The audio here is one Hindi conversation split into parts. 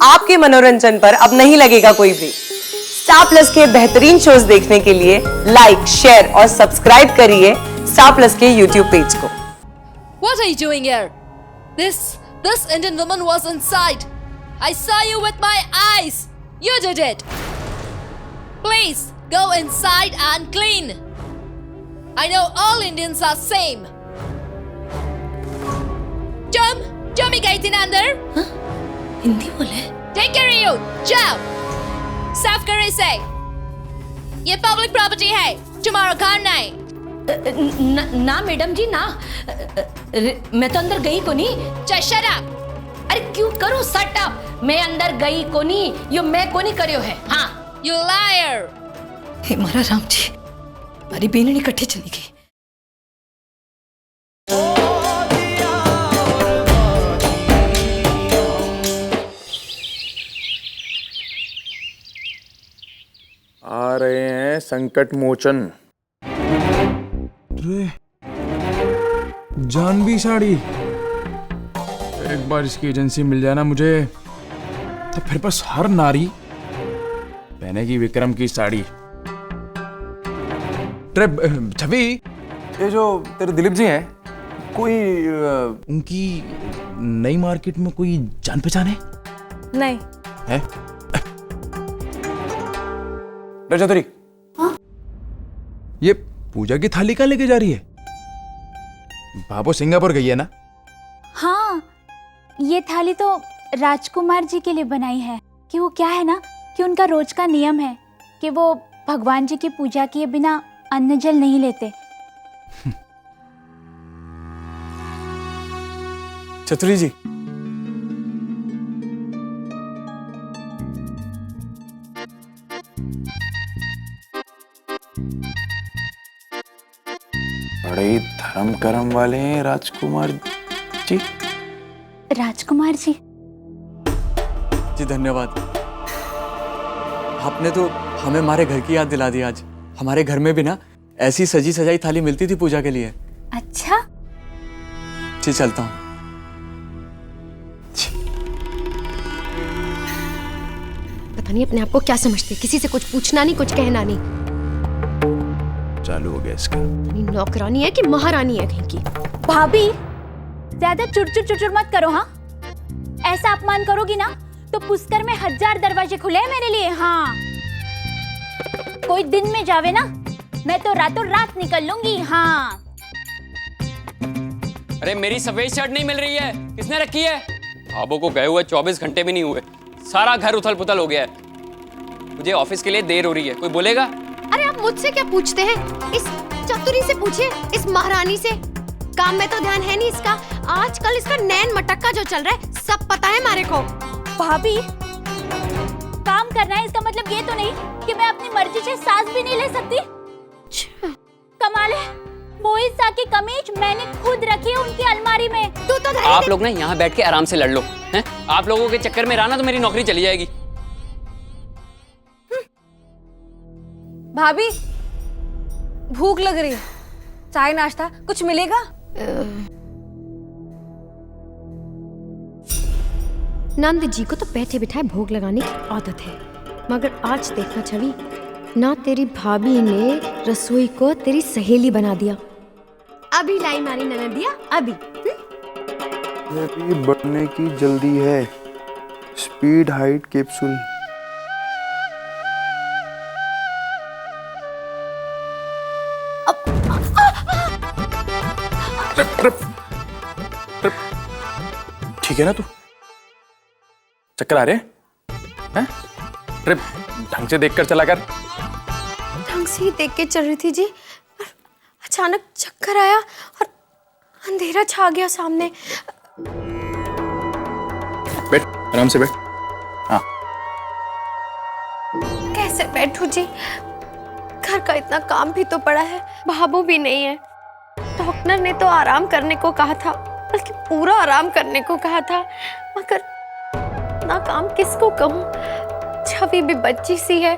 आपके मनोरंजन पर अब नहीं लगेगा कोई ब्रेक। स्टार प्लस के बेहतरीन शोज देखने के लिए लाइक, शेयर और सब्सक्राइब करिए स्टार प्लस के यूट्यूब पेज को। What are you doing here? This Indian woman was inside. I saw you with my eyes. You did it. Please go inside and clean. I know all Indians are same. तुम ही गई थी ना अंदर? हिंदी बोले? Take care of you. जाओ, साफ करो इसे। ये पब्लिक प्रॉपर्टी है, तुम्हारा घर नहीं। ना मैडम जी ना, मैं तो अंदर गई को नहीं। Shut up. अरे क्यों करो शट अप? मैं अंदर गई को नहीं, यो मैं को नहीं करियो है। हाँ, You liar. हे मारा राम जी, हमारी बेननी इकट्ठे चली गई। आ रहे हैं संकट मोचन। जानवी साड़ी, एक बार इसकी एजेंसी मिल जाए ना मुझे, तो फिर बस हर नारी पहनेगी विक्रम की साड़ी। छवि, ये जो तेरे दिलीप जी हैं, कोई उनकी नई मार्केट में कोई जान पहचान है? नहीं है? रजतरी, हाँ? ये पूजा की थाली कहाँ लेके जा रही है? बाबू सिंगापुर गई है ना? हाँ, ये थाली तो राजकुमार जी के लिए बनाई है कि वो क्या है ना कि उनका रोज का नियम है कि वो भगवान जी की पूजा किए बिना अन्न जल नहीं लेते। चतुरी जी, बड़े ही धर्म कर्म वाले हैं राजकुमार जी। राजकुमार जी जी धन्यवाद। आपने तो हमें हमारे घर की याद दिला दी आज। हमारे घर में भी ना ऐसी सजी सजाई थाली मिलती थी पूजा के लिए। अच्छा, जी चलता हूँ। पता नहीं अपने आप को क्या समझते, किसी से कुछ पूछना नहीं, कुछ कहना नहीं। चालू हो गया इसका। नौकरानी है कि महारानी है कहीं की। भाभी ज्यादा चुर मत करो। हाँ, ऐसा अपमान करोगी ना तो पुष्कर में 1000 दरवाजे खुले हैं मेरे लिए। हाँ, कोई दिन में जावे ना, मैं तो रातों रात निकल लूंगी। हाँ, अरे मेरी सफेद शर्ट नहीं मिल रही है, किसने रखी है? बाबू को गए हुए 24 घंटे भी नहीं हुए, सारा घर उथल पुथल हो गया है। मुझे ऑफिस के लिए देर हो रही है, कोई बोलेगा? अरे आप मुझसे क्या पूछते हैं? इस चतुरी से पूछिए, इस महारानी से। काम में तो ध्यान है नहीं इसका। आजकल इसका नैन मटक्का जो चल रहा है सब पता है हमारे को। भाभी, काम करना है इसका मतलब ये तो नहीं कि मैं अपनी मर्जी से सांस भी नहीं ले सकती। कमाल है, वो सा की कमीज मैंने खुद रखी है उनकी अलमारी में। तू तो आप लोग ना यहाँ बैठ के आराम से लड़ लो हैं? आप लोगों के चक्कर में रहा तो मेरी नौकरी चली जाएगी। भाभी, भूख लग रही है, चाय नाश्ता कुछ मिलेगा? नंद जी को तो बैठे बिठाए भोग लगाने की आदत है, मगर आज देखना छवि, ना तेरी भाभी ने रसोई को तेरी सहेली बना दिया। अभी लाई मारी ननदिया, अभी। अभी बढ़ने की जल्दी है, स्पीड हाइट कैप्सूल। ठीक है ना तू? चक्कर आ रहे हैं? ट्रिप ढंग से देखकर चला कर। ढंग से ही देख के चल रही थी जी, और अचानक चक्कर आया और अंधेरा छा गया सामने। बैठ, आराम से बैठ। हाँ, कैसे बैठूं जी? घर का इतना काम भी तो पड़ा है, बाबू भी नहीं है। डॉक्टर ने तो आराम करने को कहा था, बल्कि पूरा आराम करने को कहा था, मगर ना काम किसको कहूं? छवि भी बच्ची सी है।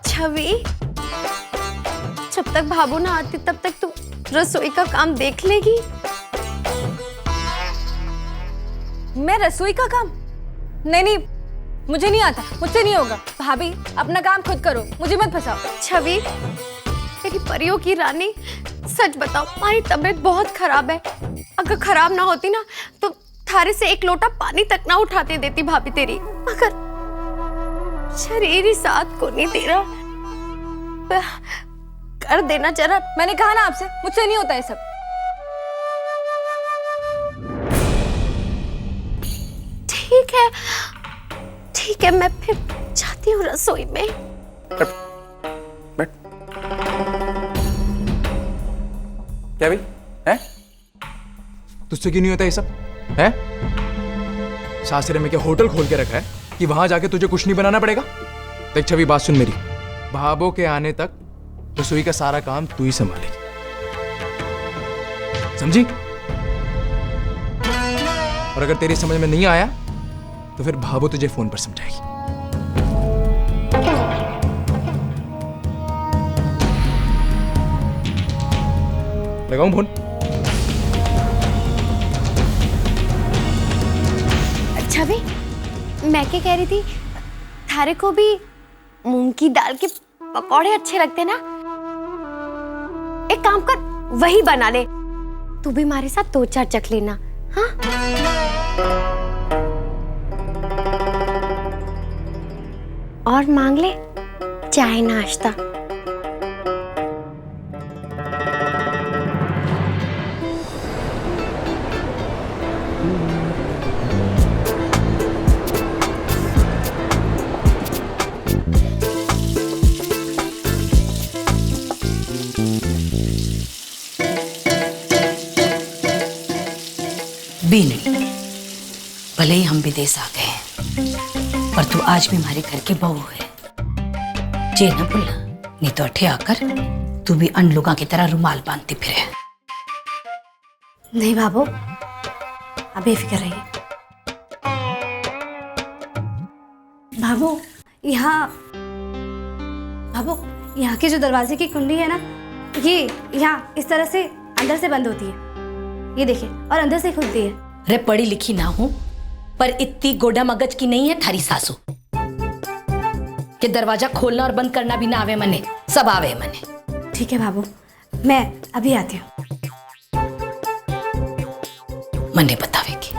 छवि, जब तक भाभू ना आती तब तक तू रसोई का काम देख लेगी। मैं रसोई का काम? नहीं नहीं, मुझे नहीं आता, मुझसे नहीं होगा। भाभी अपना काम खुद करो, मुझे मत फंसाओ। छवि, मेरी परियों की रानी, सच बताओ तुम्हारी तबीयत बहुत खराब है। अगर खराब ना होती ना तो थारे से एक लोटा पानी तक ना उठाते देती भाभी तेरी, मगर शरीर ही साथ को नहीं दे रहा। कर देना जरा। मैंने कहा ना आपसे, मुझसे नहीं होता ये सब। ठीक है, मैं फिर जाती हूँ रसोई में। बैठ। क्या भाई है? तुझसे क्यों नहीं होता ये सब? है सासरे में क्या होटल खोल के रखा है कि वहां जाके तुझे कुछ नहीं बनाना पड़ेगा? देख छवि, बात सुन मेरी। भाभो के आने तक रसोई का सारा काम तू ही संभालेगी, समझी? और अगर तेरी समझ में नहीं आया तो फिर भाभो तुझे फोन पर समझाएगी। लगाऊं फोन? छवि, मैं क्या कह रही थी, थारे को भी मूंग की दाल के पकौड़े अच्छे लगते ना? एक काम कर, वही बना ले। तू भी हमारे साथ 2-4 चख लेना, हाँ? और मांग ले चाय नाश्ता। बीनड़ी, भले ही हम विदेश आ गए हैं, पर तू आज भी हमारे घर की बहू है। जे न भूलना, नहीं तो अठे आकर तू भी अन्य लोगों की तरह रुमाल बांधती फिरे। नहीं बाबू, अब बेफिक्र रहिए। बाबू, यहाँ की जो दरवाजे की कुंडी है ना, ये यहाँ इस तरह से अंदर से बंद होती है। ये देखिए, और अंदर से खुलती है। रे पढ़ी लिखी ना हूं, पर इतनी गोडा मगज की नहीं है थारी सासू कि दरवाजा खोलना और बंद करना भी ना आवे मने, सब आवे मने। ठीक है बाबू, मैं अभी आती हूँ। मने बतावेगी।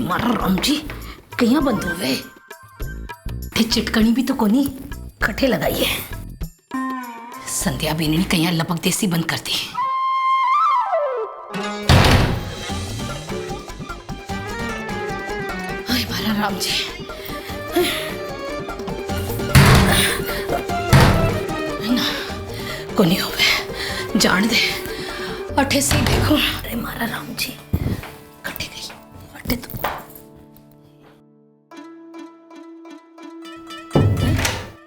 मारा राम जी, कहीं बंद हो गए? चिटकनी भी तो कोनी कठे लगाई है। संध्या बीननी कहीं लपक देसी बंद कर दी। हाय मारा राम जी, ना कोनी हो गए, जान दे अठे से देखो। अरे मारा राम जी, कटे गई अठे तो।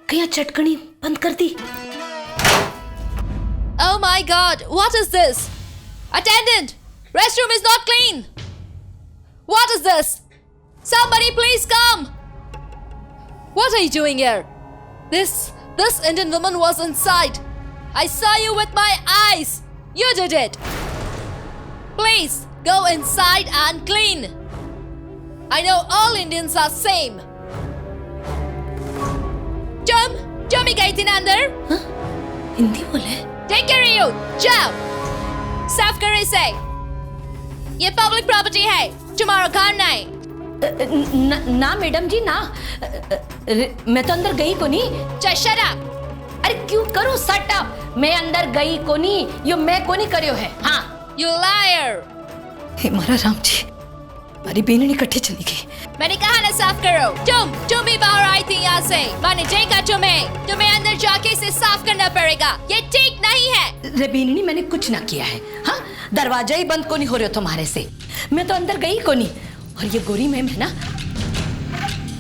कहीं चटकनी बंद कर दी। Oh my God, what is this? Attendant, restroom is not clean. What is this? Somebody please come. What are you doing here? This Indian woman was inside. I saw you with my eyes. You did it. Please go inside and clean. I know all Indians are same. तुम ही गई थी ना अंदर? हाँ? हिंदी बोले? Take care of you. जाओ, साफ करे इसे। ये पब्लिक प्रॉपर्टी है, तुम्हारा काम नहीं। ना मैडम जी ना, मैं तो अंदर गई को नहीं। Shut up. अरे क्यों करो शट अप? मैं अंदर गई को नहीं, यो मैं को नहीं करियो है। हाँ, You liar. हे मारा राम जी, हमारी बेननी इकट्ठे चली गई। मैंने कहा ना साफ करो। तुम भी बाहर आई थी यहाँ से। मैंने देखा तुम्हें अंदर जाके इसे साफ करना पड़ेगा। ये ठीक नहीं है। रे बेननी, मैंने कुछ ना किया है। हाँ, दरवाजा ही बंद को नहीं हो रहा तुम्हारे से। मैं तो अंदर गई को नहीं। और ये गोरी मैम है ना,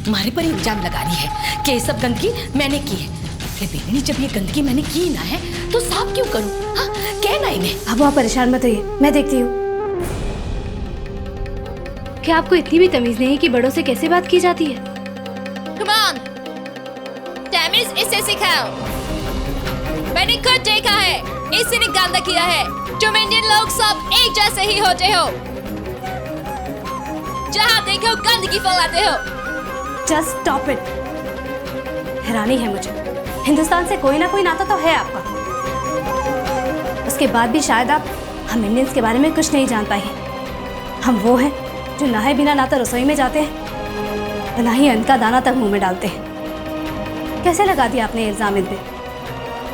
हमारे पर इल्जाम लगा रही है कि ये सब गंदगी मैंने की है। रे बेननी, जब ये गंदगी मैंने की ना है तो साफ क्यों करूँ? हाँ, कहना इन्हें। अब आप परेशान मत होइए, मैं देखती हूँ। क्या आपको इतनी भी तमीज नहीं कि बड़ों से कैसे बात की जाती है? Come on, तमीज इसे सिखाओ। मैंने खुद देखा है, इसी ने गंदा किया है। तुम इंडियन लोग सब एक जैसे ही होते हो, जहाँ देखो गंदगी फैलाते हो। Just stop it. हैरानी है मुझे, हिंदुस्तान से कोई ना कोई नाता तो है आपका, उसके बाद भी शायद आप हम इंडियंस के बारे में कुछ नहीं जान पाए। हम वो हैं जो नहाए बिना ना तो रसोई में जाते हैं, ना ही अन्न का दाना तक मुंह में डालते हैं। कैसे लगा दिया आपने इल्जाम इन पे?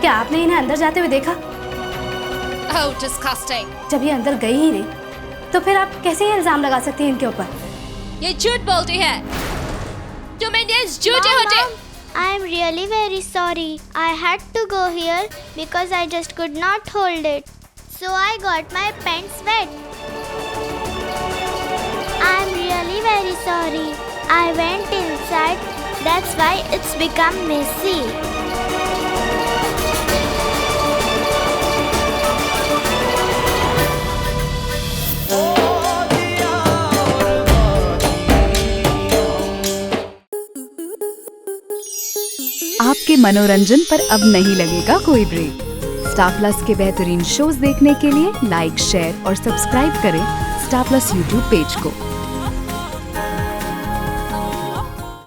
क्या आपने इन्हें अंदर जाते हुए देखा? Oh, disgusting. जब ये अंदर गई ही नहीं, तो फिर आप कैसे ये इल्जाम लगा सकती हैं इनके ऊपर? ये झूठ बोलती है। तुम इंडियंस झूठे होते। I am really very sorry. I had to go here because I just could not hold it. So I got my pants wet. I am really very sorry. I went inside. That's why it's become messy. आपके मनोरंजन पर अब नहीं लगेगा कोई ब्रेक। स्टार प्लस के बेहतरीन शोज देखने के लिए लाइक, शेयर और सब्सक्राइब करें स्टार प्लस यूट्यूब पेज को।